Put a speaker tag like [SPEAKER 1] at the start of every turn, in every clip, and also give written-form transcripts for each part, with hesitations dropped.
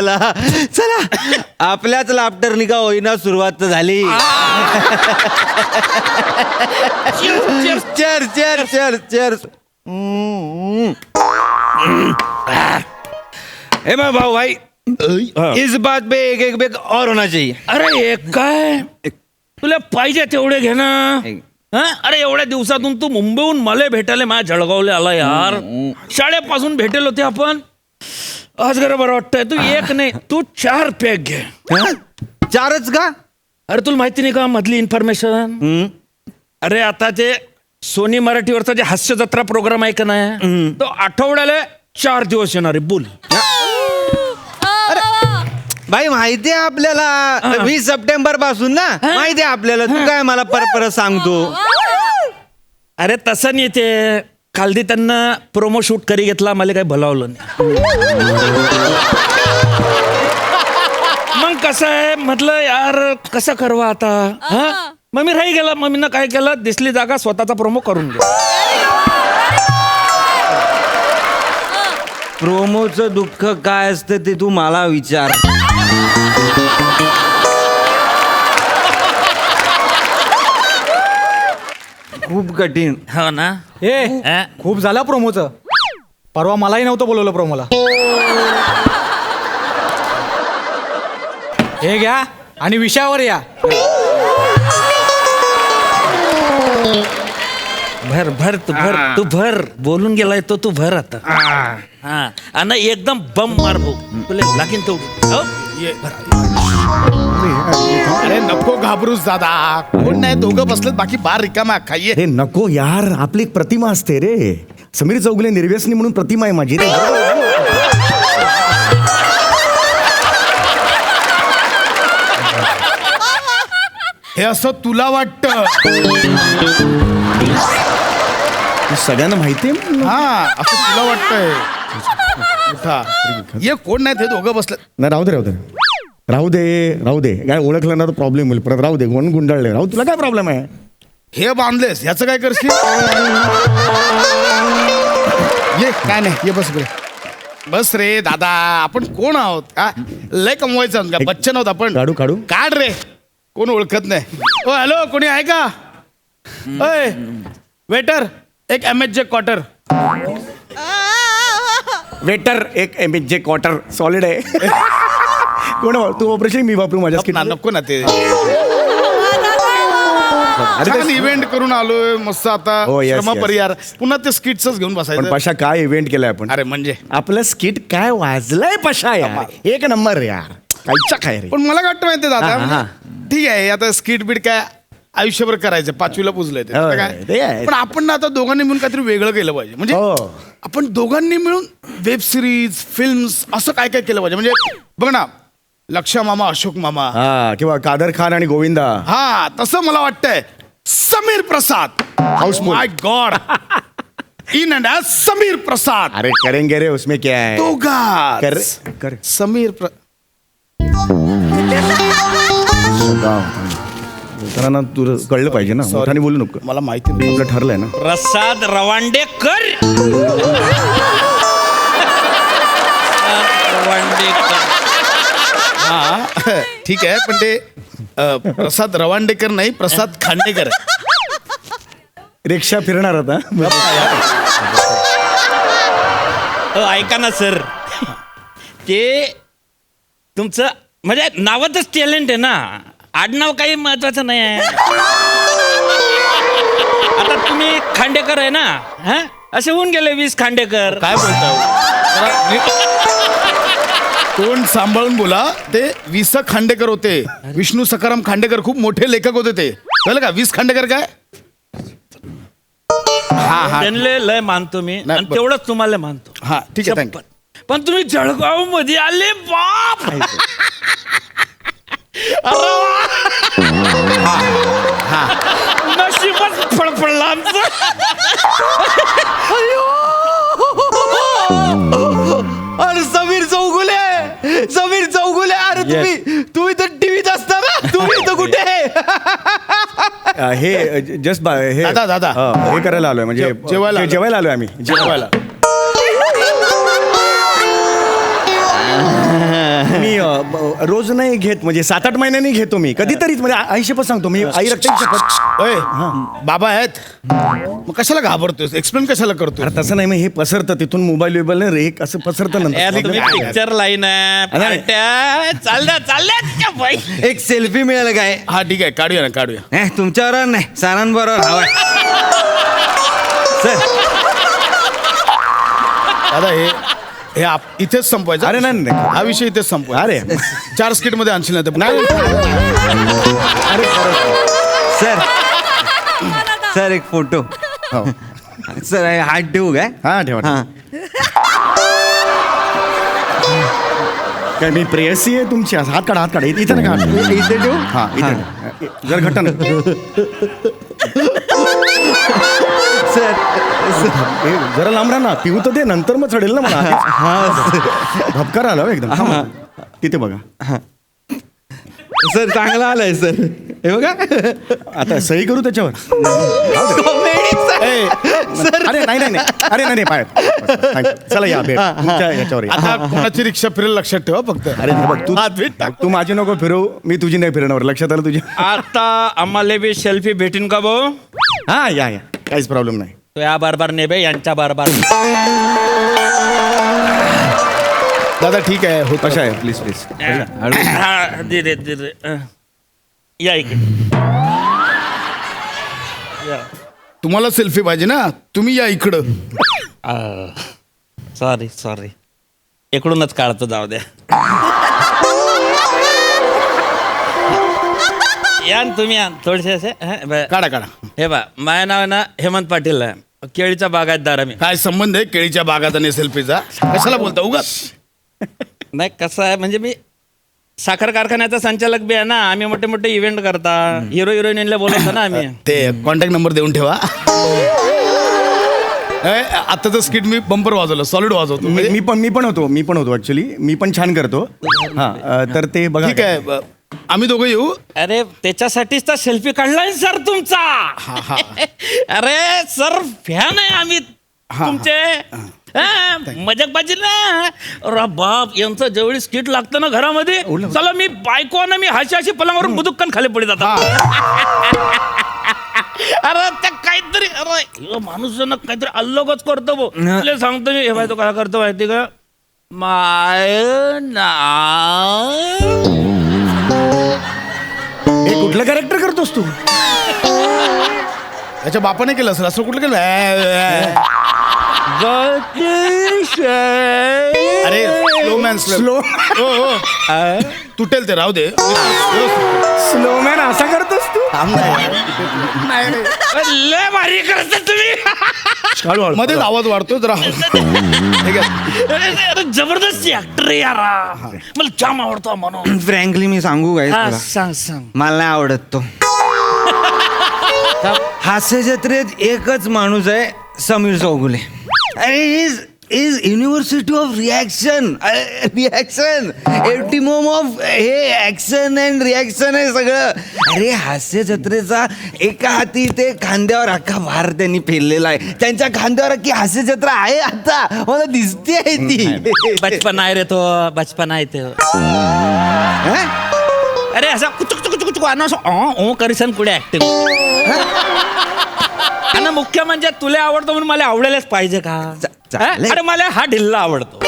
[SPEAKER 1] चला चला, आपल्याच लाफ्टरनी का होईना सुरुवात तर झाली. Chair chair chair chair.
[SPEAKER 2] हे मैं भाऊ भाई,
[SPEAKER 1] इस बात पे एक एक बेग और होना चाहिए.
[SPEAKER 2] अरे एक काय तुला पाहिजे तेवढे घे ना. हा? अरे एवढ्या दिवसातून तू मुंबईहून मला भेटायला माझ्या जळगावला आला यार. शाळेपासून भेटेल होते आपण. आज जरा बरं वाटतंय. तू एक नाही, तू 4 पॅक घे.
[SPEAKER 1] चारच का?
[SPEAKER 2] अरे तुला माहिती नाही का मधली इन्फॉर्मेशन? अरे आता ते सोनी मराठीवरचा जे हास्य जत्रा प्रोग्राम आहे का नाही, तो आठवड्याला 4 दिवस येणार आहे. बोल.
[SPEAKER 1] भाई माहिती आहे आपल्याला 20 सप्टेंबर पासून ना. माहिती आहे आपल्याला. तू काय मला परत सांगतो.
[SPEAKER 2] अरे तसं नाही, ते खालदी त्यांना प्रोमो शूट करी घेतला, मला काही भलावलं नाही. मग कसं आहे म्हटलं यार कसं करवा आता. हा मग मी राही गेला. मग मी काय केलं, दिसली जागा स्वतःचा प्रोमो करून गेला.
[SPEAKER 1] प्रोमोचं दुःख काय असतं ते तू मला विचार. खूप कठीण.
[SPEAKER 2] हो ना.
[SPEAKER 3] ए खूप झालं प्रोमोचं. परवा मलाही नव्हतं बोलवलं प्रोमोला. हे घ्या आणि विषयावर या.
[SPEAKER 2] भर भर तू भर बोलून गेलाय तो तू भर आता. हा आणि एकदम बम मार भाऊ, तुला लागीन तेवढी. हो?
[SPEAKER 4] अरे नको घाबरूस दादा, कोण नाही, दोघं बसलेत, बाकी बार रिकामा खाइये.
[SPEAKER 5] हे नको यार, आपली एक प्रतिमा असते रे. समीर चौगुले निर्व्यसनी म्हणून प्रतिमा आहे माझी रे.
[SPEAKER 4] हे असं तुला वाटतं.
[SPEAKER 5] सगळ्यांना माहिती आहे.
[SPEAKER 4] हा असं तुला वाटतंय. उठा. ये कोण नाही, ते दोघं बसले.
[SPEAKER 5] नाही राहू दे राहू दे राहू दे राहू दे. काय ओळखलं ना तर प्रॉब्लेम होईल परत. राहू दे, कोण गुंडाळले. राहू, तुला काय प्रॉब्लेम आहे?
[SPEAKER 4] हे बांधलेस ह्याचं काय करशील? ये काय नाही, ये बस रे. बस रे दादा, आपण कोण आहोत? का लय कमवायचं आहोत का? बच्चन आहोत आपण.
[SPEAKER 5] काढू काढू.
[SPEAKER 4] काढ रे, कोण ओळखत नाही. ओ हॅलो, कोणी आहे का? ओय वेटर, एक MHJ क्वार्टर.
[SPEAKER 5] वेटर एक MHJ क्वार्टर सॉलिड आहे. कोण तू ऑपरेशन मी वापरू माझ्या स्किट?
[SPEAKER 4] नको ना ते. इव्हेंट करून आलोय मस्त आता.
[SPEAKER 5] हो, yes,
[SPEAKER 4] श्रम
[SPEAKER 5] yes.
[SPEAKER 4] परिहार. पुन्हा ते स्किटच घेऊन
[SPEAKER 5] पण
[SPEAKER 4] बसायचं.
[SPEAKER 5] पशा काय इव्हेंट केलाय आपण.
[SPEAKER 4] अरे म्हणजे
[SPEAKER 5] आपलं स्किट काय वाजलंय पशा यार. एक नंबर यार. कायचा काय रे.
[SPEAKER 4] पण मला काय वाटतं माहितीये
[SPEAKER 5] हा, हा.
[SPEAKER 4] दादा, ठीक आहे आता स्किट बीट काय आयुष्यभर करायचं, 5वीला पुजलंय ते.
[SPEAKER 5] हो,
[SPEAKER 4] आता
[SPEAKER 5] ते आहे.
[SPEAKER 4] काय पण आपण ना आता दोघांनी मिळून काहीतरी वेगळं केलं पाहिजे. म्हणजे
[SPEAKER 5] हो.
[SPEAKER 4] आपण दोघांनी मिळून वेब सिरीज, फिल्म्स असं काय काय केलं पाहिजे. म्हणजे बघ ना, लक्षा मामा, अशोक मामा,
[SPEAKER 5] हा किंवा कादर खान आणि गोविंदा.
[SPEAKER 4] हा तसं मला वाटतंय. Sameer Prasad,
[SPEAKER 5] housefull.
[SPEAKER 4] My god, in and as Sameer Prasad.
[SPEAKER 5] अरे करेंगे रे, उसमें क्या है.
[SPEAKER 4] दोघा
[SPEAKER 5] कर
[SPEAKER 4] समीर
[SPEAKER 5] बोलताना तुला कळलं पाहिजे ना. मोठ्याने बोलू नको.
[SPEAKER 4] मला माहिती नाही.
[SPEAKER 5] आपलं ठरलंय ना.
[SPEAKER 2] प्रसाद रवांडेकर.
[SPEAKER 4] हा ठीक आहे, पण ते प्रसाद रवांडेकर नाही, प्रसाद खांडेकर.
[SPEAKER 5] रिक्षा फिरणार आता.
[SPEAKER 2] ऐका ना सर, ते तुमचं म्हणजे नावातच टॅलेंट आहे ना. आडनाव काही महत्वाचं नाही आहे. आता तुम्ही खांडेकर आहे ना, हा असे होऊन गेले 20 खांडेकर.
[SPEAKER 4] काय बोलता? तोंड सांभाळून बोला. ते 20 खांडेकर होते. विष्णू सखाराम खांडेकर खूप मोठे लेखक होते ते. कळलं का? 20 खांडेकर काय? हा हा
[SPEAKER 2] त्यांना लय मानतो मी
[SPEAKER 4] नाही,
[SPEAKER 2] आणि तेवढंच तुम्हाला मानतो.
[SPEAKER 4] हा ठीक आहे, थँक्यू.
[SPEAKER 2] शपथ. पण तुम्ही जळगाव मध्ये आले बाप. नशीबच फळफळलं आमचं.
[SPEAKER 1] अरे समीर चौगुले, समीर चौगुले. अरे तुम्ही तर टीव्हीत असता ना. तुम्ही तर कुठे?
[SPEAKER 5] हे जस्ट हे
[SPEAKER 4] दादा.
[SPEAKER 5] हे करायला आलोय म्हणजे जेवायला आलोय आम्ही.
[SPEAKER 4] जेवायला.
[SPEAKER 5] रोज नाही घेत, म्हणजे 7-8 महिन्यांनी घेतो मी कधीतरीच, म्हणजे आई शपथ सांगतो मी, आई रक्ताची शपथ.
[SPEAKER 4] ओय बाबा आहेत मग कशाला घाबरतोस, एक्सप्लेन कशाला करतो?
[SPEAKER 5] अरे तसं नाही, मग हे पसरतं तिथून मोबाईल बिबाईल रे असं पसरतं
[SPEAKER 2] तुम्ही
[SPEAKER 5] नंतर.
[SPEAKER 2] पिक्चर लाईन चालल्या
[SPEAKER 1] एक सेल्फी मिळेल काय?
[SPEAKER 4] हा ठीक आहे, काढूया ना काढूया.
[SPEAKER 1] तुमच्याबरोबर नाही, सरांबरोबर हवाय. सर
[SPEAKER 4] दादा हे इथेच संपवायचं.
[SPEAKER 5] अरे नाही, नाही.
[SPEAKER 4] हा विषय इथेच संपवायचा.
[SPEAKER 5] अरे
[SPEAKER 4] 4 स्किट मध्ये आणशील ना तर.
[SPEAKER 5] नाही. अरे
[SPEAKER 1] सर सर एक फोटो.
[SPEAKER 5] हो.
[SPEAKER 1] सर हात ठेवू काय?
[SPEAKER 5] हा ठेवा. काय मी प्रेयसी आहे तुमची? हात काढा, हात काढा. इथं ना काढ.
[SPEAKER 1] इथे ठेवू.
[SPEAKER 5] हा इथं जर घट्ट ना.
[SPEAKER 1] सर
[SPEAKER 5] जरा लांब राहा ना, पिऊ तर दे, नंतर मग चढेल ना मला. धबकार आला हो एकदम. थांबा. तिथे बघा.
[SPEAKER 1] सर चांगला आलाय सर. हे बघा
[SPEAKER 5] आता सही करू त्याच्यावर.
[SPEAKER 1] Comedy sir.
[SPEAKER 5] अरे नाही नाही नाही. अरे नाही नाही पाय. चला या भेट तुमच्या याच्यावर या.
[SPEAKER 4] आता कोणाची रिक्षा फिरेल लक्षात ठेवा फक्त.
[SPEAKER 5] अरे हे बघ तू माझी नको फिरवू, मी तुझी नाही फिरवणार. लक्षात आलं तुझ्या?
[SPEAKER 2] आता आम्हाला बी सेल्फी भेटीन का भाऊ?
[SPEAKER 5] हा या काहीच प्रॉब्लेम नाही.
[SPEAKER 2] तो या बारबार नेबे यांच्या बारबार.
[SPEAKER 4] दादा ठीक आहे होत.
[SPEAKER 5] कशा आहे प्लीज प्लीज.
[SPEAKER 2] हा, दे दे दे दे. या इकडे या.
[SPEAKER 4] तुम्हाला सेल्फी पाहिजे ना, तुम्ही या इकडं.
[SPEAKER 2] सॉरी सॉरी, इकडूनच काढतो, जाऊ द्या. या न तुम्ही, या थोडेसे असे.
[SPEAKER 4] काढा काढा.
[SPEAKER 2] हे बा, माझं नाव आहे ना हेमंत पाटील आहे, केळीचा बागायतदार आहे मी.
[SPEAKER 4] काय संबंध आहे केळीच्या बागात आणि सेल्फीचा? कशाला बोलता उगाच?
[SPEAKER 2] नाही कसं आहे, म्हणजे मी साखर कारखान्याचा संचालक बी आहे ना. आम्ही मोठे मोठे इव्हेंट करता, हिरो हिरोईनला बोलवतो ना आम्ही.
[SPEAKER 4] ते कॉन्टॅक्ट नंबर देऊन ठेवा. आताचं स्किट मी बंपर वाजवलं, सॉलिड वाजवतो.
[SPEAKER 5] मी पण होतो ऍक्च्युली. मी पण छान करतो. हा तर ते बघा.
[SPEAKER 4] ठीक आहे, आम्ही दोघं येऊ.
[SPEAKER 2] अरे त्याच्यासाठीच तर सेल्फी काढलाय सर तुमचा. अरे सर फॅन आहे आम्ही तुमचे. मजाकबाजी ना. अरे बाप, यांचं जेवढी स्किट लागतं ना घरामध्ये, चला मी बायको ना मी हाशी पलंगावरून बुदुक्कन खाली पडत जातात. अरे त्या काहीतरी, अरे माणूस जण काहीतरी अल्लगच करतो भाऊ. तुला सांगतो मी, हे बाय तो काय करतो माहिती का? माय नाव.
[SPEAKER 5] हे कुठलं कॅरेक्टर करतोस तू?
[SPEAKER 4] त्याच्या बापाने केलं असेल असं कुठलं केलं? अरे स्लो मॅन
[SPEAKER 5] स्लो
[SPEAKER 4] तुटेल ते, राहू दे.
[SPEAKER 5] स्लो मॅन असा करतोस तू?
[SPEAKER 2] लय भारी करता तुम्ही.
[SPEAKER 4] मध्येच आवाज वाढतो जरा. ठीक आहे.
[SPEAKER 2] अरे जबरदस्त ऍक्टर आहे यारा, मला जाम आवडतो म्हणून.
[SPEAKER 1] फ्रँकली मी सांगू काय तुला?
[SPEAKER 2] सांग सांग.
[SPEAKER 1] मला नाही आवडत तो. हास्य जत्रेत एकच माणूस आहे, समीर चौगुले. अरे इज युनिव्हर्सिटी ऑफ रिॲक्शन. एप्टिमोम ऑफ हे ऍक्शन अँड रिॲक्शन आहे सगळं. अरे हास्य जत्रेचा एका हाती ते खांद्यावर अख्खा भार त्यांनी फेरलेला आहे. त्यांच्या खांद्यावर की हास्य जत्रा आहे आता मला दिसते आहे ती.
[SPEAKER 2] बचपन आहे रे तो, बचपन आहे ते. अरे असं कुचुक कुचुक कुचुक असं करिसन कुठे ऍक्टिंग. आणि मुख्य म्हणजे तुला आवडतो म्हणून मला आवडायलाच पाहिजे का? अरे मला हा ढिल्ला आवडतो.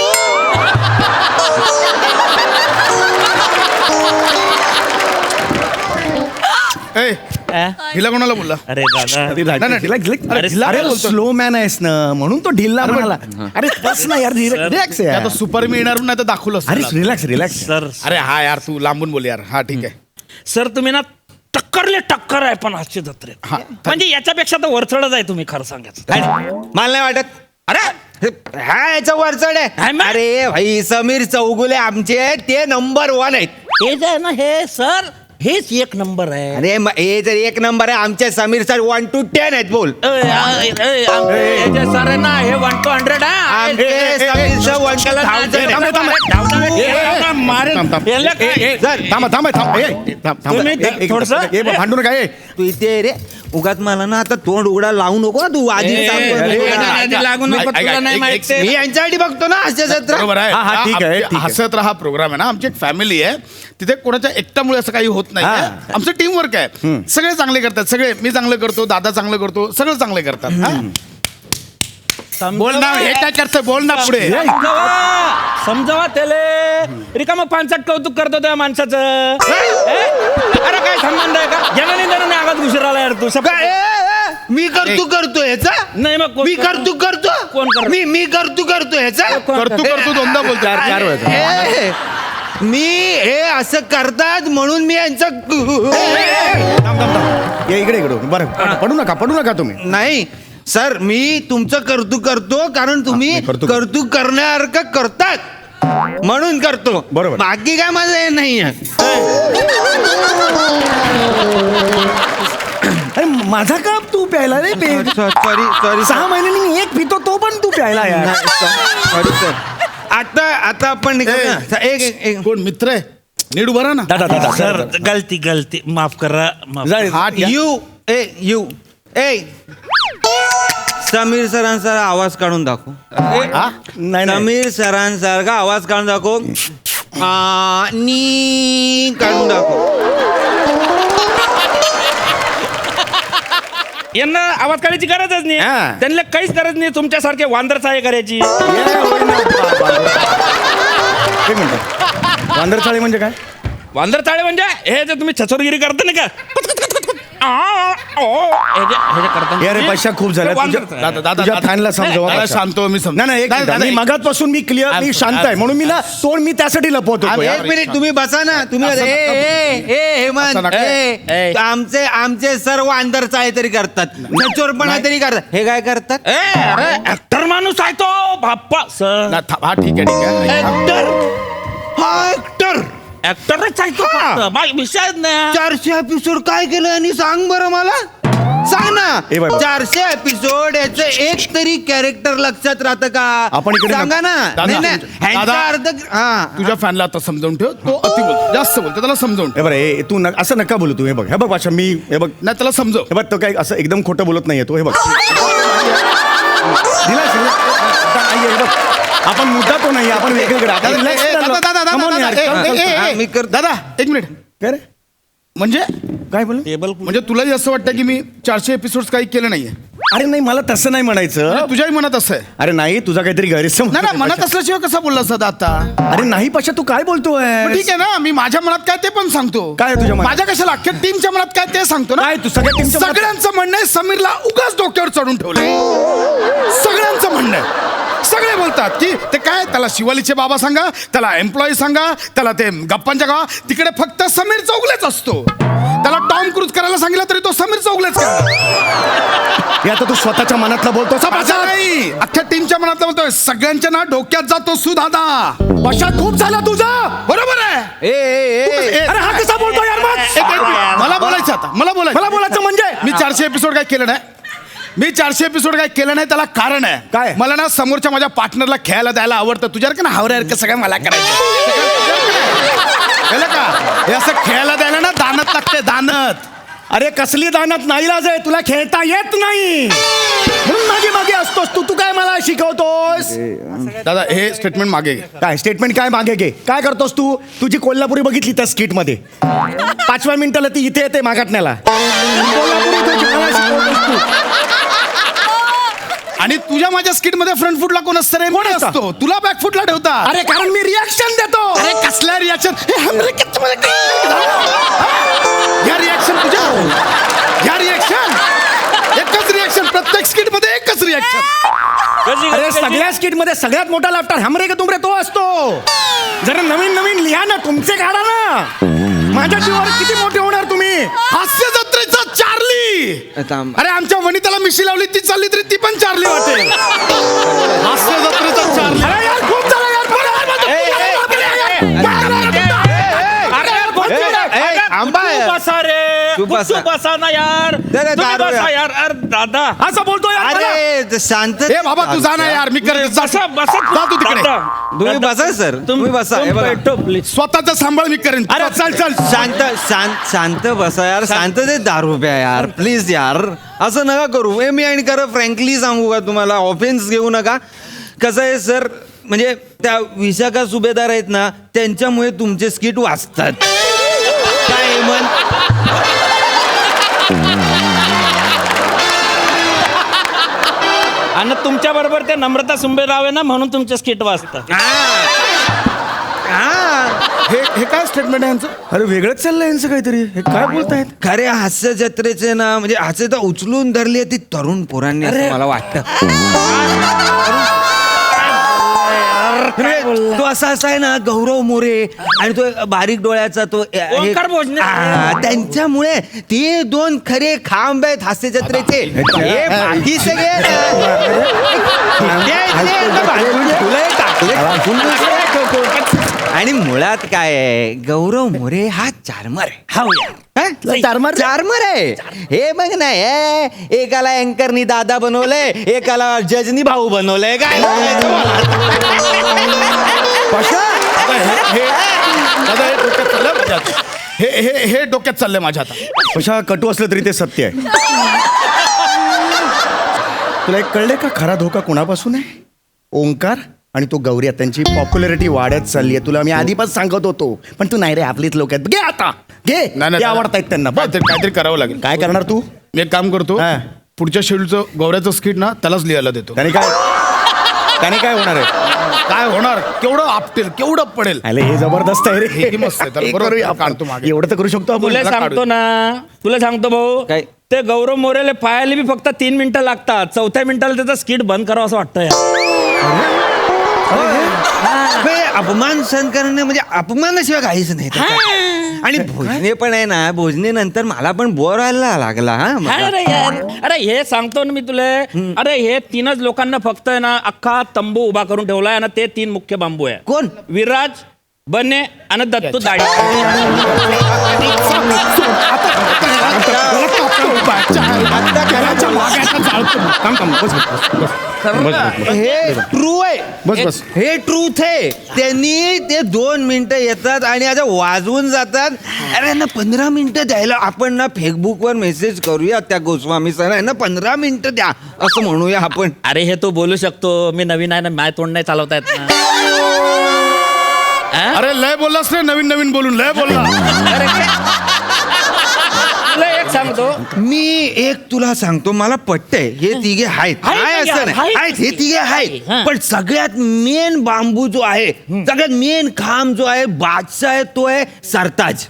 [SPEAKER 4] हिला कोणाला बोलला?
[SPEAKER 2] अरे दादा,
[SPEAKER 5] अरे स्लो मॅन आहेस ना म्हणून तो ढिल्ला म्हणाला. अरे बस ना यार, रिलॅक्स आहे.
[SPEAKER 4] आता सुपर मी येणार नाही तर दाखवलं
[SPEAKER 5] अरे
[SPEAKER 4] असतं.
[SPEAKER 5] रिलॅक्स.
[SPEAKER 2] सर
[SPEAKER 4] अरे हा यार तू लांबून बोल यार. हा ठीक आहे.
[SPEAKER 2] सर तुम्ही ना टक्कर आहे पण हास्य जत्रेत. म्हणजे याच्यापेक्षा तर वरचढच आहे तुम्ही खरं सांगायचं.
[SPEAKER 1] मला नाही वाटत. अरे हा याचा वरचढ
[SPEAKER 2] हाय
[SPEAKER 1] आहे.
[SPEAKER 2] मग?
[SPEAKER 1] अरे भाई समीर चौगुले आमचे ते नंबर 1 आहेत.
[SPEAKER 2] हे जे आहे ना हे सर, हेच एक नंबर आहे.
[SPEAKER 1] अरे हे जर 1 नंबर आहे, आमचे समीर सर 1 to 10 आहेत. बोल.
[SPEAKER 2] सर आहे ना हे 1 to 100
[SPEAKER 1] आमचे समीर सर 1 to 10.
[SPEAKER 5] थांबा.
[SPEAKER 2] तुम्ही थोडंसं-
[SPEAKER 5] भांडू नका.
[SPEAKER 1] तू इथे ये रे. उगाच मला ना आता तोंड उघडा लावू नको हा तू आधी सांगतो
[SPEAKER 2] अरे,
[SPEAKER 1] मी.
[SPEAKER 2] आधी लागू नको,
[SPEAKER 4] ऐक,
[SPEAKER 2] तुला
[SPEAKER 4] ऐक,
[SPEAKER 2] नाही
[SPEAKER 4] एक-
[SPEAKER 2] माहित ते.
[SPEAKER 1] मी यांच्यासाठी बघतो ना हास्य जत्रा.
[SPEAKER 4] बरोबर आहे
[SPEAKER 5] हा, ठीक आहे, ठीक आहे.
[SPEAKER 4] हसत राहा प्रोग्राम आहे ना, आमची एक फॅमिली आहे, तिथे कोणाच्या एकट्यामुळे असं काही होत नाही
[SPEAKER 5] हा.
[SPEAKER 4] आमचं टीम वर्क आहे. सगळे चांगले करतात, सगळे. मी चांगलं करतो, दादा चांगलं करतो, सगळं चांगले करतात. हा? बोल ना, हे काय करतोय, बोल ना पुढे.
[SPEAKER 2] समजावा त्याले रिकामं पानसट कौतुक करतो त्या माणसाचं. अरे काय संबंध आहे का? ज्याने नाही आवाज घुसर आला यार तू
[SPEAKER 1] काय, मी करतो ह्याचा
[SPEAKER 2] नाही मग कोण
[SPEAKER 1] मी करतो
[SPEAKER 2] कोण करतो?
[SPEAKER 1] मी करतो ह्याचा
[SPEAKER 4] करतो दोनदा बोलतो.
[SPEAKER 5] चार वेळा
[SPEAKER 1] मी हे असं करतात म्हणून मी यांचं
[SPEAKER 5] या इकडे बरं पडू नका तुम्ही.
[SPEAKER 1] नाही सर, मी तुमचं करतो कारण तुम्ही
[SPEAKER 5] नाही, करतो.
[SPEAKER 1] कर्तृक करण्यासारखं करतात म्हणून करतो.
[SPEAKER 5] बरोबर.
[SPEAKER 1] बाकी काय माझं हे नाही आहे.
[SPEAKER 5] अरे माझा का तू प्यायला रे
[SPEAKER 1] सॉरी
[SPEAKER 5] 6 महिन्यांनी मी एक पितो तो पण तू प्यायला यार.
[SPEAKER 1] Sorry sir. आता आपण निघूया. एक
[SPEAKER 4] कोण मित्र आहे, नीट उभा राहा ना.
[SPEAKER 5] दादा
[SPEAKER 2] सर गलती माफ करा माफ.
[SPEAKER 4] हात या.
[SPEAKER 1] यू समीर सरांसारखा आवाज काढून दाखव.
[SPEAKER 5] नाही
[SPEAKER 1] समीर सरांसारखा आवाज काढून दाखव. नी काढून दाखव.
[SPEAKER 2] यांना आवाज काढायची गरजच नाही.
[SPEAKER 5] हा.
[SPEAKER 2] त्यांना काहीच गरज नाही तुमच्यासारखे वांदर चाळे करायची.
[SPEAKER 5] एक मिनिट, वांदरचाळी म्हणजे काय?
[SPEAKER 2] वांदर चाळे म्हणजे हे जे तुम्ही छचोरगिरी करता नाही का, हे जे करता
[SPEAKER 5] हे अरे पैसा खूप झाला
[SPEAKER 2] ते वांदर
[SPEAKER 5] तुझ्या-
[SPEAKER 2] चाळे.
[SPEAKER 4] दादा
[SPEAKER 5] तुझ्या फॅनला समजवा
[SPEAKER 4] दादा,
[SPEAKER 5] पैसा.
[SPEAKER 4] शांत हो, मी समजतो.
[SPEAKER 5] नाही एक
[SPEAKER 4] दादा,
[SPEAKER 5] मिनिट, मी
[SPEAKER 4] दादा,
[SPEAKER 5] मगाचपासून मी क्लिअर मी शांत आहे म्हणून मी ना तोंड मी त्यासाठी लपवतो
[SPEAKER 1] एक मिनिट तुम्ही बसा ना. तुम्ही
[SPEAKER 4] असं
[SPEAKER 1] हेमंत,
[SPEAKER 4] असं नका.
[SPEAKER 1] आमचे सर्व आंदर चाळे तरी करतात, नचोरपणा तरी करतात. हे काय करतात?
[SPEAKER 2] अरे ऍक्टर माणूस आहे तो बाप्पा सर.
[SPEAKER 4] हा ठीक आहे.
[SPEAKER 1] ऍक्टर. हा ऍक्टर.
[SPEAKER 2] ऍक्टरच आहे तो
[SPEAKER 1] हा.
[SPEAKER 2] फक्त. बाकी विषयच नाही.
[SPEAKER 1] 400 एपिसोड काय केलं आणि सांग बरं मला. सांग
[SPEAKER 5] ए बाई.
[SPEAKER 1] ना. 400 एपिसोड याचं एक तरी कॅरेक्टर लक्षात राहतं का?
[SPEAKER 5] आपण इकडे
[SPEAKER 1] सांगा ना.
[SPEAKER 4] दादा,
[SPEAKER 1] नाही, नाही. ह्यांचा
[SPEAKER 4] दादा,
[SPEAKER 1] अर्थ हा.
[SPEAKER 4] तुझ्या फॅनला आता समजावून ठेव. तो अति बोलतो, जास्त बोलतो, त्याला समजावून ठेव.
[SPEAKER 5] हे बरं तू असं नका बोलू तू. हे बघ पाशा मी हे बघ
[SPEAKER 4] नाही त्याला समजव.
[SPEAKER 5] हे बघ तो काय असं एकदम खोटं बोलत नाहीये तो. हे बघ हे बघ आपण मुद्दा तो नाही, आपण वेगवेगळं आपण relax चाललो. Come on यार, come on.
[SPEAKER 1] मी कर-
[SPEAKER 4] दादा एक मिनिट.
[SPEAKER 5] काय रे?
[SPEAKER 4] म्हणजे
[SPEAKER 5] काय बोल?
[SPEAKER 2] टेबल
[SPEAKER 4] म्हणजे तुलाही असं वाटतं की मी 400 एपिसोड काही केलं नाहीये?
[SPEAKER 5] अरे नाही मला तसं नाही म्हणायचं.
[SPEAKER 4] म्हणजे तुझ्याही मनात असं आहे?
[SPEAKER 5] अरे नाही तुझा काहीतरी गैरसमज
[SPEAKER 4] नाही ना,
[SPEAKER 5] आहे
[SPEAKER 4] मनात
[SPEAKER 5] पाशा.
[SPEAKER 4] असल्याशिवाय कसा बोललास दादा आता?
[SPEAKER 5] अरे नाही पाशा तू काय बोलतोय?
[SPEAKER 4] मग ठीक आहे ना, मी माझ्या मनात काय ते पण सांगतो.
[SPEAKER 5] काय आहे तुझ्या मनात?
[SPEAKER 4] माझ्या कशाला अख्ख्या टीमच्या मनात काय ते सांगतो ना.
[SPEAKER 5] काय तू सगळ्या टीमच्या मनात-
[SPEAKER 4] सगळ्यांचं म्हणणं आहे समीरला उगाच डोक्यावर चढून ठेवलंय. सगळ्यांचं म्हणणं आहे. सगळे बोलतात की ते काय, त्याला शिवालीचे बाबा सांगा, त्याला एम्प्लॉई सांगा, त्याला ते गप्पांच्या गावा, तिकडे फक्त समीर चौगलेच असतो. त्याला टॉम क्रूज करायला सांगितलं तरी तो समीर चौगलेच करतो.
[SPEAKER 5] हे आता तू स्वतःच्या मनातला बोलतो
[SPEAKER 4] असं नाही, अख्ख्या टीमच्या मनातलं बोलतोय. सगळ्यांच्या ना डोक्यात जातो सुदादा.
[SPEAKER 5] पशा खूप झाला तुझा.
[SPEAKER 4] बरोबर आहे.
[SPEAKER 5] अरे हा कसा बोलतो यार मग?
[SPEAKER 4] एक मिनिट. मला बोलायचं आता, मला
[SPEAKER 5] बोलायचं म्हणजे
[SPEAKER 4] मी 400 एपिसोड काय केलं नाही. मी 400 एपिसोड काय केलं नाही, त्याला कारण आहे.
[SPEAKER 5] काय?
[SPEAKER 4] मला ना समोरच्या माझ्या पार्टनरला खेळायला द्यायला आवडतं. तुझ्यासारखं ना हावऱ्यासारखं सगळं मला करायचं. कळलं का? हे असं खेळायला द्यायला ना दानत लागते, दानत.
[SPEAKER 5] अरे कसली दानत नाईलाज आहे, तुला खेळता येत नाही म्हणून मागे मागे असतोस तू काय मला शिकवतोस?
[SPEAKER 4] दादा हे स्टेटमेंट मागे घे.
[SPEAKER 5] काय स्टेटमेंट काय मागे घे? काय करतोस तू? तुझी कोल्हापुरी बघितली त्या स्किट मध्ये 5व्या मिनिटाला ती इथे येते मागाटण्याला. कोल्हापुरी तुझी मला शिकवतोस तू.
[SPEAKER 4] आणि तुझ्या माझ्या स्किट मध्ये फ्रंट फुटला कोण असतं रे?
[SPEAKER 5] कोण असतं?
[SPEAKER 4] असतो. तुला बॅक फुटला ठेवता.
[SPEAKER 5] अरे कारण मी रिॲक्शन देतो.
[SPEAKER 4] अरे कसल्या रिॲक्शन? या रिॲक्शन तुझ्या, या रिॲक्शन एकच रिॲक्शन प्रत्येक स्किट मध्ये एकच रिॲक्शन.
[SPEAKER 5] अरे सगळ्या स्किट मध्ये सगळ्यात मोठा लाफ्टर हमरे का तुमरे तो असतो. जरा नवीन नवीन लिहा ना, तुमचे काढा ना. माझ्या जीवावर किती मोठे होणार तुम्ही.
[SPEAKER 4] हास्य जत्रेचा चार्ली. अरे आमच्या वनिताला मिशी लावली, ती चालली तरी ती पण चार्ली वाटेल. हास्य जत्रेचा चार्ली.
[SPEAKER 5] अरे यार खूप झालं यार.
[SPEAKER 1] थांबा
[SPEAKER 2] तू
[SPEAKER 1] यार.
[SPEAKER 2] बसा रे
[SPEAKER 1] तू
[SPEAKER 2] तू बसा ना यार
[SPEAKER 1] अरे
[SPEAKER 2] तुम्ही
[SPEAKER 1] दारू
[SPEAKER 2] बसा
[SPEAKER 1] यार.
[SPEAKER 2] यार अरे दादा
[SPEAKER 5] असं बोलतो यार मला.
[SPEAKER 1] अरे ते शांत
[SPEAKER 4] ए बाबा तू जा ना यार मी कर
[SPEAKER 2] बसा बसा
[SPEAKER 4] जा तू तिकडे.
[SPEAKER 2] दादा.
[SPEAKER 1] तुम्ही बसा सर तुम्ही बसा हे बघा.
[SPEAKER 2] बैठो, please.
[SPEAKER 4] स्वतःचा सांभाळ मी करेन
[SPEAKER 1] अरे
[SPEAKER 4] चल चल
[SPEAKER 1] शांत शांत शांत बसा यार शांततेत दारू प्या यार प्लीज यार असं नका करू मी आणि खरं फ्रँकली सांगू का तुम्हाला ऑफेन्स घेऊ नका कसं आहे सर म्हणजे त्या विशाखा सुभेदार आहेत ना त्यांच्यामुळे तुमचे स्किट वाचतात काय हेमंत?
[SPEAKER 2] आणि तुमच्या बरोबर ते नम्रता सुंबेराव आहे ना म्हणून तुमचे स्किट वाचतात
[SPEAKER 4] हे काय स्टेटमेंट आहे यांचं?
[SPEAKER 5] अरे वेगळंच चाललंय यांचं काहीतरी. हे काय बोलतायत?
[SPEAKER 1] खरे हास्य जत्रेचे ना म्हणजे हास्य तर उचलून धरली आहे ती तरुण पोरांनी असं मला वाटतं तो असा आहे ना गौरव मोरे आणि तो बारीक डोळ्याचा तो
[SPEAKER 2] ओंकार भोजने.
[SPEAKER 1] त्यांच्यामुळे ते दोन खरे खांब आहेत हास्य जत्रेचे हे बाकी सगळे तुला टाकले आणि मुळात काय आहे गौरव मोरे हा चार्मर आहे चार्मर आहे हे बघ नाही एकाला अँकरनी दादा बनवलंय एकाला जजनी भाऊ बनवलंय काय बोलायचं मला?
[SPEAKER 4] दादा, हे डोक्यात चाललंय माझ्या आता. हे डोक्यात चाललंय माझ्या आता
[SPEAKER 5] कशा कटू असलं तरी ते सत्य आहे. तुला एक कळलंय का खरा धोका कोणापासून आहे? ओंकार आणि तो गौरी त्यांची पॉप्युलॅरिटी वाढत चालली आहे. तुला मी आधीपासून सांगत होतो पण तू नाही रे आपलीच लोक आहेत. घे आता घे
[SPEAKER 4] नाही,
[SPEAKER 5] ते आवडतायत त्यांना. बघ
[SPEAKER 4] काहीतरी करावं लागेल
[SPEAKER 5] काय करणार तू?
[SPEAKER 4] मी एक काम करतो
[SPEAKER 5] हा.
[SPEAKER 4] पुढच्या शेड्यूलचं गौऱ्याचं स्किट ना त्यालाच लिहायला देतो
[SPEAKER 5] त्याने काय होणार आहे?
[SPEAKER 4] काय होणार केवढं आपटेल केवढं पडेल
[SPEAKER 5] अरे हे जबरदस्त आहे रे.
[SPEAKER 4] हे मस्त आहे. त्याला
[SPEAKER 5] हे
[SPEAKER 4] बरोबर
[SPEAKER 5] करूया आपण.
[SPEAKER 4] काढतो मागे.
[SPEAKER 5] एवढं तर करू शकतो आपण.
[SPEAKER 2] तुला
[SPEAKER 4] मला
[SPEAKER 2] सांगतो ना तुला सांगतो भाऊ
[SPEAKER 1] काय?
[SPEAKER 2] ते गौरव मोरेले पाहायला बी फक्त 3 मिनिटं लागतात 4थ्या मिनिटाला त्याचा स्किट बंद करावं असं वाटतं
[SPEAKER 1] हे अपमान सहन करणे म्हणजे अपमानाशिवाय काहीच नाही त्याच्यात. आणि भोजने पण आहे ना भोजने नंतर मला पण बोर व्हायला लागला
[SPEAKER 2] अरे यार अरे हे सांगतो ना मी तुला अरे हे 3च लोकांना फक्त आहे ना अख्खा तंबू उभा करून ठेवलाय आणि ते 3 मुख्य बांबू आहे
[SPEAKER 1] कोण?
[SPEAKER 2] विराज बने आणि दत्तू दाढी
[SPEAKER 1] हे ट्रू आहे
[SPEAKER 4] बस.
[SPEAKER 1] हे ट्रूथ आहे त्यांनी ते 2 मिनिटं येतात आणि आता वाजवून जातात अरे ना 15 मिनिटं द्यायला आपण ना फेसबुकवर मेसेज करूया त्या गोस्वामी सर ना 15 मिनिटं द्या असं म्हणूया आपण
[SPEAKER 2] अरे हे तू बोलू शकतो मी नवीन आहे ना माय तोंड नाही चालवता येत ना
[SPEAKER 4] अरे लय बोललास रे नवीन बोलून लय बोलला
[SPEAKER 2] तुला एक सांगतो
[SPEAKER 1] मी एक तुला सांगतो मला पटतंय हे तिघे आहेत
[SPEAKER 2] आहेत
[SPEAKER 1] आहे
[SPEAKER 2] तिघे,
[SPEAKER 1] असं नाही
[SPEAKER 2] आहेत
[SPEAKER 1] आहेत हे तिघे आहेत
[SPEAKER 2] हा.
[SPEAKER 1] पण सगळ्यात मेन बांबू जो आहे सगळ्यात मेन खांब जो आहे बादशाह आहे तो आहे सरताज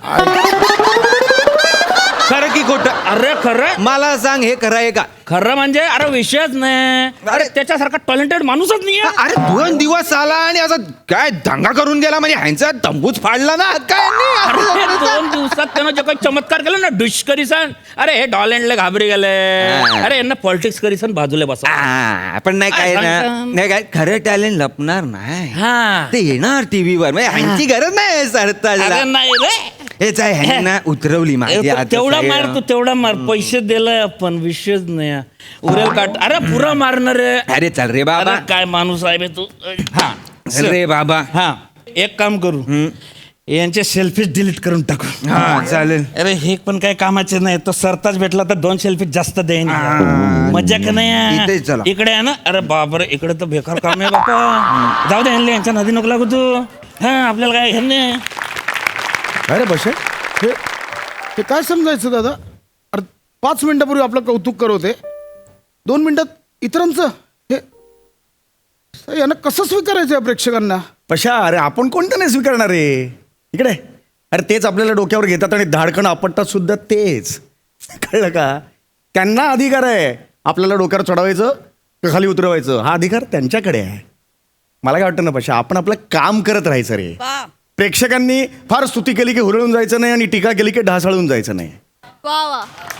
[SPEAKER 1] खरं की खोटं
[SPEAKER 2] अरे खरं
[SPEAKER 1] मला सांग हे खरं आहे का
[SPEAKER 2] खरं म्हणजे अरे विषयच नाही अरे त्याच्यासारखा टॅलेंटेड माणूसच नाही
[SPEAKER 1] अरे 2 दिवस आला आणि असं काय दंगा करून गेला म्हणजे ह्यांचा तंबूच फाडला ना काय
[SPEAKER 2] अरे
[SPEAKER 1] नाही
[SPEAKER 2] 2 दिवसात त्यानं जे काही चमत्कार केला ना डिश करीसन अरे हे डॉलँडले घाबरी गेले
[SPEAKER 1] हा.
[SPEAKER 2] अरे यांना पॉलिटिक्स करीसन बाजूला बसा
[SPEAKER 1] पण नाही काय ना
[SPEAKER 2] सांगता?
[SPEAKER 1] नाही काय खरं टॅलेंट लपणार नाही
[SPEAKER 2] हा
[SPEAKER 1] ते येणार टीव्हीवर म्हणजे ह्यांची गरज नाही सरताजला
[SPEAKER 2] अरे नाही रे
[SPEAKER 1] हेच आहे ह्यांनी ना उतरवली माझी आता
[SPEAKER 2] तेवढा
[SPEAKER 1] सगळं.
[SPEAKER 2] मार तू तेवढा मार पैसे दिलाय आपण विषयच नाही उरेल काट अरे पुरा मारणार रे
[SPEAKER 1] अरे चल रे बाबा
[SPEAKER 2] अरे काय माणूस आहे बे तू हा
[SPEAKER 1] चल रे बाबा
[SPEAKER 2] हा एक काम करू यांचे सेल्फीज डिलीट करून टाकू
[SPEAKER 1] हा चालेल
[SPEAKER 2] अरे हे पण काय कामाचे नाही तो सरताच भेटला तर 2 सेल्फी जास्त देईन मजा का नाही
[SPEAKER 1] इथेच चला.
[SPEAKER 2] इकडे आहे ना अरे बापरे इकडे तर बेकार काम आहे बापा जाऊ दे ह्यांना यांच्या नदी नको लागू तू हा आपल्याला काय ह्यांनी
[SPEAKER 5] अरे बस
[SPEAKER 4] हे काय समजायचं दादा अरे 5 मिनिटापूर्वी आपलं कौतुक करत होते 2 मिनिटात इतरांचं हे यांना कसं स्वीकारायचं या प्रेक्षकांना
[SPEAKER 5] पशा अरे आपण कोणतं नाही स्वीकारणार रे इकडे अरे तेच आपल्याला डोक्यावर घेतात आणि धाडकन आपटतात सुद्धा तेच कळलं का त्यांना अधिकार आहे आपल्याला डोक्यावर चढवायचं का खाली उतरवायचं हा अधिकार त्यांच्याकडे आहे मला काय वाटतं ना पशा आपण आपलं काम करत राहायचं रे प्रेक्षकांनी फार स्तुती केली की हुरळून जायचं नाही आणि टीका केली की ढासळून जायचं नाही
[SPEAKER 6] वा वा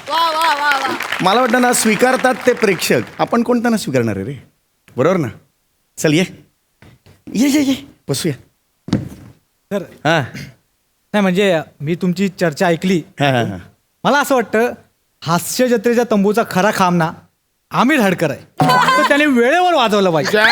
[SPEAKER 6] वा वा वा वा
[SPEAKER 5] मला वाटतं ना स्वीकारतात ते प्रेक्षक आपण कोणतं ना स्वीकारणार आहे रे बरोबर ना चल ये बसूया
[SPEAKER 3] तर
[SPEAKER 5] हां
[SPEAKER 3] नाही म्हणजे मी तुमची चर्चा ऐकली.
[SPEAKER 5] हा, हा, हा.
[SPEAKER 3] मला असं वाटतं हास्य जत्रेच्या तंबूचा खरा खाम ना आम्ही धडकर आहे. तर त्याने वेळेवर वाजवलं पाहिजे.
[SPEAKER 4] जय